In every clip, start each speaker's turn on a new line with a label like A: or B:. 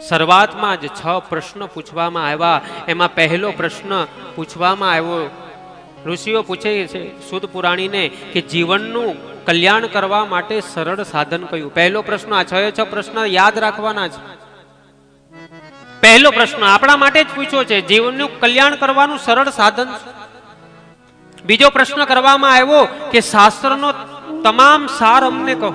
A: શરૂઆતમાં જ 6 પ્રશ્ન પૂછવામાં આવ્યા. એમાં પહેલો પ્રશ્ન પૂછવામાં આવ્યો, ઋષિઓ પૂછે છે સુદ પુરાણીને કે જીવનનું કલ્યાણ કરવા માટે સરળ સાધન કયું? પહેલો પ્રશ્ન, આ 6 પ્રશ્ન યાદ રાખવાના છે. પહેલો પ્રશ્ન આપણા માટે જ પૂછ્યો છે, જીવનનું કલ્યાણ કરવાનું સરળ સાધન. બીજો પ્રશ્ન કરવામાં આવ્યો કે શાસ્ત્રનો તમામ સાર અમને કહો.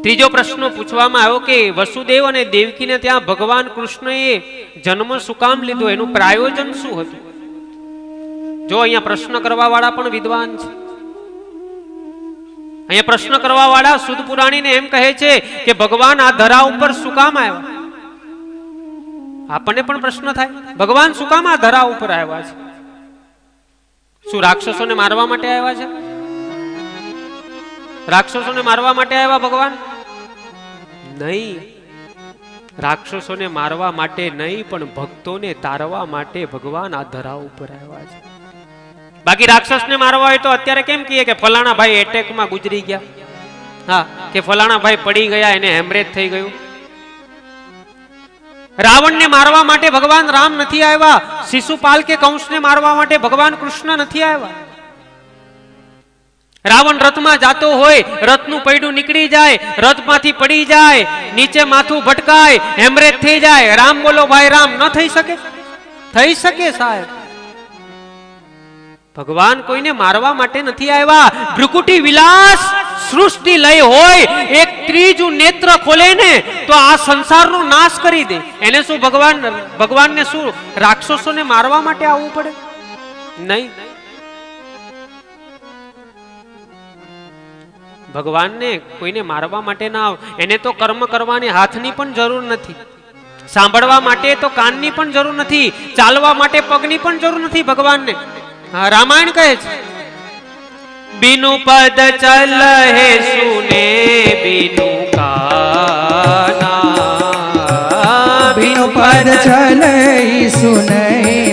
A: ત્રીજો પ્રશ્ન પૂછવામાં આવ્યો કે વસુદેવ અને દેવકીને ત્યાં ભગવાન કૃષ્ણએ જન્મ શું કામ લીધો, એનું પ્રાયોજન શું હતું? જો અહીંયા પ્રશ્ન કરવા વાળા પણ વિદ્વાન છે. અહીંયા પ્રશ્ન કરવા વાળા સુદ પુરાણીને એમ કહે છે કે ભગવાન આ ધરા ઉપર શું કામ આવ્યા? આપણને પણ પ્રશ્ન થાય, ભગવાન શું કામ આ ધરા ઉપર આવ્યા છે? શું રાક્ષસોને મારવા માટે આવ્યા છે? રાક્ષસોને મારવા માટે આવ્યા ભગવાન? નહીં, રાક્ષસોને મારવા માટે નહીં, પણ ભક્તોને તારવા માટે ભગવાન આ ધરા ઉપર આવ્યા છે. બાકી રાક્ષસને મારવા હોય તો અત્યારે કેમ કહીએ કે ફલાણા ભાઈ એટેકમાં ગુજરી ગયા, હા, કે ફલાણા ભાઈ પડી ગયા, એને હેમરેજ થઈ ગયું. રાવણને મારવા માટે ભગવાન રામ નથી આવ્યા. શિશુપાલ કે કંસને મારવા માટે ભગવાન કૃષ્ણ નથી આવ્યા. રાવણ રથમાં જાતો હોય, રથનું પૈડું નીકળી જાય, રથમાંથી પડી જાય, નીચે માથું ભટકાય, હેમરેજ થઈ જાય. રામ બોલો ભાઈ રામ, ન થઈ શકે? થઈ શકે સાહેબ. ભગવાન કોઈને મારવા માટે નથી આવ્યા. ભ્રુકુટી વિલાસ સૃષ્ટિ લય હોય, એક ત્રીજું નેત્ર ખોલે ને તો આ સંસારનો નાશ કરી દે. એને શું ભગવાનને શું રાક્ષસોને મારવા માટે આવવું પડે? નહીં. ભગવાનને કોઈને મારવા માટે ના આવે. એને તો કર્મ કરવાની હાથની પણ જરૂર નથી, સાંભળવા માટે તો કાનની પણ જરૂર નથી, ચાલવા માટે પગની પણ જરૂર નથી ભગવાનને. રામાયણ કહે છે, બીનુ પદ ચલ હે સુને બીનુ કાના,
B: બીનુ પદ ચલ સુને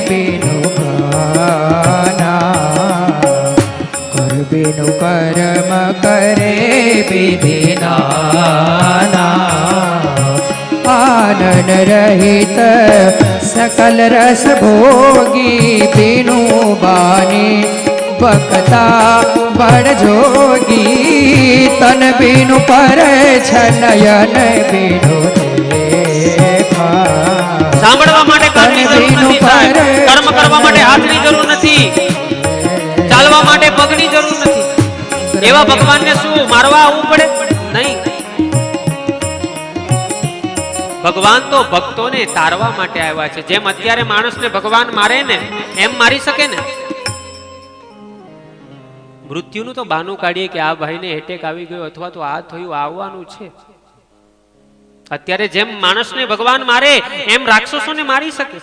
B: બીનુ કાના, કર બીનુ કર્મ કરે વિધિનાના, આનંદ રહિત सकल रस भोगी बीनु बानी बकता बड़ जोगी, तन बीनु पर नयन बीनु
A: સાંભળવા માટે કાનની જરૂર નથી, કર્મ કરવા માટે હાથની જરૂર નથી, ચાલવા માટે પગની જરૂર નથી. એવા ભગવાનને શું મારવા આવવું પડે? નહીં. ભગવાન તો ભક્તોને તારવા માટે આવ્યા છે. જેમ અત્યારે માણસને ભગવાન મારે ને એમ મારી શકે ને. મૃત્યુનું તો બહાનું કાઢીએ કે આ ભાઈને એટેક આવી ગયો અથવા તો આ થયું, આવવાનું છે. અત્યારે જેમ માણસને ભગવાન મારે એમ રાક્ષસોને મારી શકે.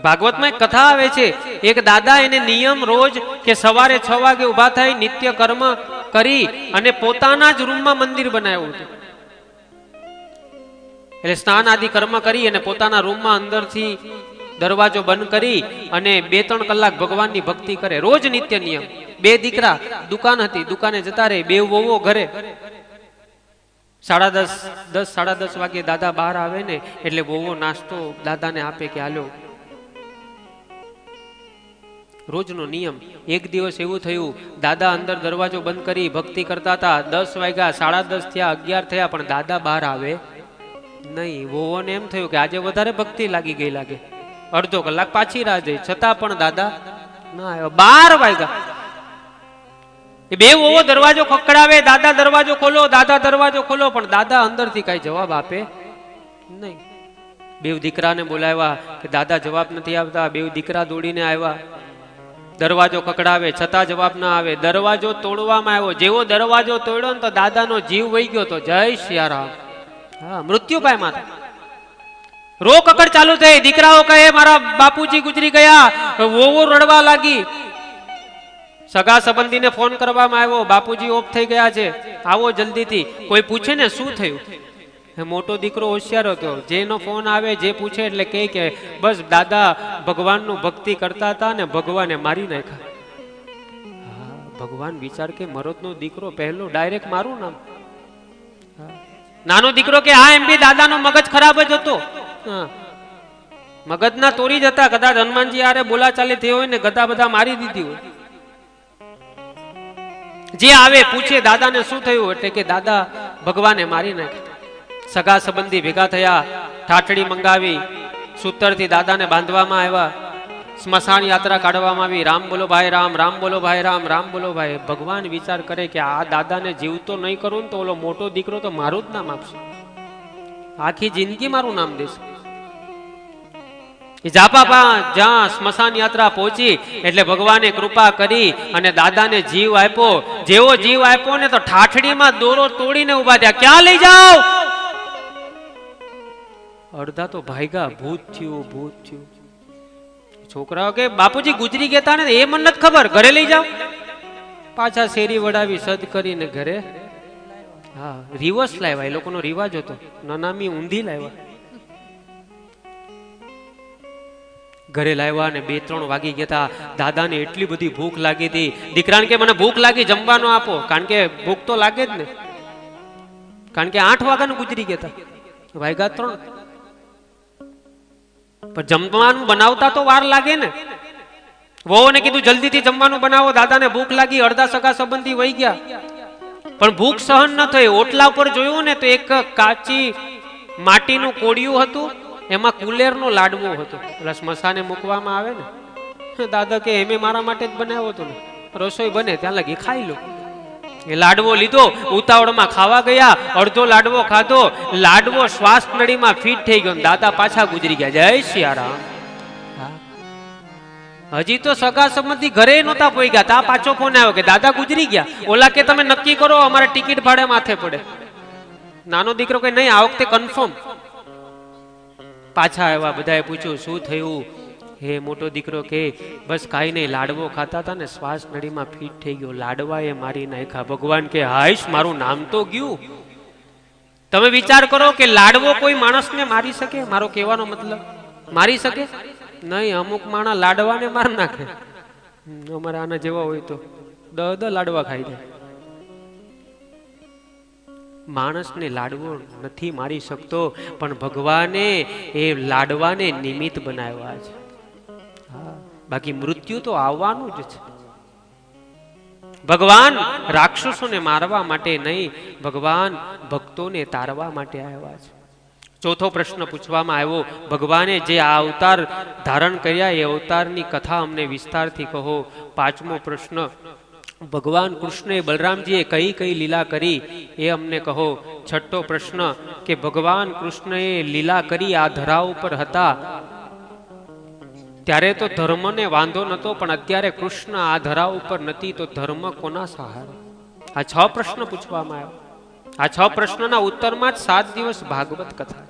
A: ભાગવતમાં એક કથા આવે છે, એક દાદા એને નિયમ રોજ કે સવારે 6 વાગે ઉભા થઈ નિત્ય કર્મ કરી અને પોતાના જ રૂમમાં મંદિર બનાવ્યું હતું. એટલે સ્નાન આદિ કર્મ કરી અને પોતાના રૂમમાં અંદરથી દરવાજો બંધ કરી અને 2-3 કલાક ભગવાનની ભક્તિ કરે. રોજ નિત્ય નિયમ. 2 દીકરા, દુકાન હતી, દુકાને જતા રહે. 2 વહુઓ ઘરે. 10:30 વાગે દાદા બહાર આવે ને એટલે વહુઓ નાસ્તો દાદાને આપે કે હાલો. રોજનો નિયમ. એક દિવસ એવું થયું, દાદા અંદર દરવાજો બંધ કરી ભક્તિ કરતા હતા. 10 વાગ્યા, 10:30 થયા, 11 થયા, પણ દાદા બહાર આવે નહીં. વહુઓને એમ થયું કે આજે વધારે ભક્તિ લાગી ગઈ લાગે, અડધો કલાક પાછી રાહ જોઈ, છતાં પણ દાદા ના આવ્યા. 12 વાગ્યા. 2 વહુઓ દરવાજો ખખડાવે, દાદા દરવાજો ખોલો, દાદા દરવાજો ખોલો, પણ દાદા અંદરથી કઈ જવાબ આપે નહીં. 2 દીકરાને બોલાવ્યા કે દાદા જવાબ નથી આવતા. 2 દીકરા દોડીને આવ્યા, દરવાજો ખખડાવે, છતાં જવાબ ના આવે. દરવાજો તોડવામાં આવ્યો. જેવો દરવાજો તોડ્યો ને તો દાદાનો જીવ વહી ગયો. તો જય સિયારામ. હા, મૃત્યુ પામ્યા હતા. રો કકડ ચાલુ થઈ. દીકરાઓ કહે મારા બાપુજી ગુજરી ગયા. વહુઓ રડવા લાગી. સગા સંબંધીને ફોન કરવામાં આવ્યો, બાપુજી ઓફ થઈ ગયા છે, આવો જલ્દીથી. કોઈ પૂછે ને શું થયું? મોટો દીકરો હોશિયાર હતો, જેનો ફોન આવે જે પૂછે એટલે કહે કે બસ દાદા ભગવાનનું ભક્તિ કરતા હતા ને ભગવાને મારી નાખ્યા. ભગવાન વિચાર કે મરોદનો દીકરો પહેલો ડાયરેક્ટ મારું નામ. નાનો દીકરો કે હા, એમ બી દાદાનો મગજ ખરાબ જ હતો. મગજના તોરી જ હતા. કદાચ હનુમાનજી આરે બોલાચાલી થઈ હોય ને ગધા બધા મારી દીધી હોય. જે આવે પૂછે દાદાને શું થયું, એટલે કે દાદા ભગવાને મારી નાખ્યા. સગા સંબંધી ભેગા થયા, ઠાઠડી મંગાવી, સૂતરથી દાદાને બાંધવામાં આવ્યા, સ્મશાન યાત્રા કાઢવામાં આવી. રામ બોલો ભાઈ રામ, રામ બોલો ભાઈ રામ, રામ બોલો ભાઈ. ભગવાન વિચાર કરે કે આ દાદાને જીવતો નહીં કરું ને તો ઓલો મોટો દીકરો તો મારું જ નામ આપશે, આખી જિંદગી મારું નામ દેશે. જાપાપા જ્યાં સ્મશાન યાત્રા પહોંચી એટલે ભગવાને કૃપા કરી અને દાદાને જીવ આપ્યો. જેવો જીવ આપ્યો ને તો ઠાઠડીમાં દોરો તોડીને ઉભા થયા. ક્યાં લઈ જાઓ? અડધા તો ભાગ્યા. ભૂત થયું, ભૂત થયું. છોકરાઓ કે બાપુજી ગુજરી ગયા ને, એ મને નથી ખબર, ઘરે લઈ જાઓ. પાછા શેરી વડાવી સદ કરીને ઘરે. હા, રિવર્સ લાવ્યા. એ લોકોનો રિવાજ હતો, નનામી ઊંધી લાવ્યા. ઘરે લાવ્યા ને 2-3 વાગી ગયા. દાદાને એટલી બધી ભૂખ લાગી હતી. દીકરાને કે મને ભૂખ લાગી, જમવાનું આપો. કારણ કે ભૂખ તો લાગે જ ને, કારણ કે 8 વાગ્યાનું ગુજરી ગયા. વાગ્યા 3. પણ જમવાનું બનાવતા તો વાર લાગે ને. વહુને કીધું જલ્દીથી જમવાનું બનાવો, દાદાને ભૂખ લાગી. અડધા સગા સંબંધી વહી ગયા, પણ ભૂખ સહન ન થઈ. ઓટલા ઉપર જોયું ને તો એક કાચી માટીનું કોડિયું હતું, એમાં કુલેરનો લાડવો હતો. એટલે સ્મશાને મૂકવામાં આવે ને, દાદા કે એમે મારા માટે જ બનાવ્યો હતો ને, રસોઈ બને ત્યાં લગી ખાઈ લો. એ લાડવો લીધો, ઉતાવળમાં ખાવા ગયા. અડધો લાડવો ખાધો, લાડવો શ્વાસ નળીમાં ફીટ થઈ ગયો. દાદા પાછા ગુજરી ગયા. જય સિયારામ. હજી તો સગા સંબંધી ઘરે નહોતા પોઈ ગયા, તા પાછો ફોન આવ્યો કે દાદા ગુજરી ગયા. ઓલા કે તમે નક્કી કરો, અમારે ટિકિટ ભાડે માથે પડે. નાનો દીકરો કે નહીં, આ વખતે કન્ફર્મ. પાછા આવ્યા. બધાએ પૂછ્યું શું થયું? હે મોટો દીકરો કે બસ કાંઈ નહીં, લાડવો ખાતા હતા ને શ્વાસ નળીમાં ફીટ થઈ ગયો, લાડવાએ મારી નાખ્યા. ભગવાન કે હાઈશ, મારું નામ તો ગયું. તમે વિચાર કરો કે લાડવો કોઈ માણસને મારી શકે? મારો કહેવાનો મતલબ મારી શકે નહીં. અમુક માણસ લાડવાને માર નાખે. અમારે આના જેવા હોય તો 10 લાડવા ખાઈ જાય. માણસને લાડવો નથી મારી શકતો, પણ ભગવાને એ લાડવાને નિમિત્ત બનાવ્યા છે. બાકી મૃત્યુ તો આવવાનું જ છે. ભગવાન રાક્ષસોને મારવા માટે નહીં, ભગવાન ભક્તોને તારવા માટે આવ્યા છે. ચોથો પ્રશ્ન પૂછવામાં આવ્યો, ભગવાને જે આ અવતાર ધારણ કર્યા એ અવતારની કથા અમને વિસ્તારથી કહો. પાંચમો પ્રશ્ન, ભગવાન કૃષ્ણએ બલરામજીએ કઈ કઈ લીલા કરી એ અમને કહો. છઠ્ઠો પ્રશ્ન કે ભગવાન કૃષ્ણએ લીલા કરી આ ધરા ઉપર હતા ત્યારે તો ધર્મને વાંધો નતો, પણ અત્યારે કૃષ્ણ આ ધરા ઉપર નથી તો ધર્મ કોના સહારે? આ 6 પ્રશ્ન પૂછવામાં આવ્યા. આ 6 પ્રશ્નના ઉત્તરમાં જ 7 દિવસ ભાગવત કથા.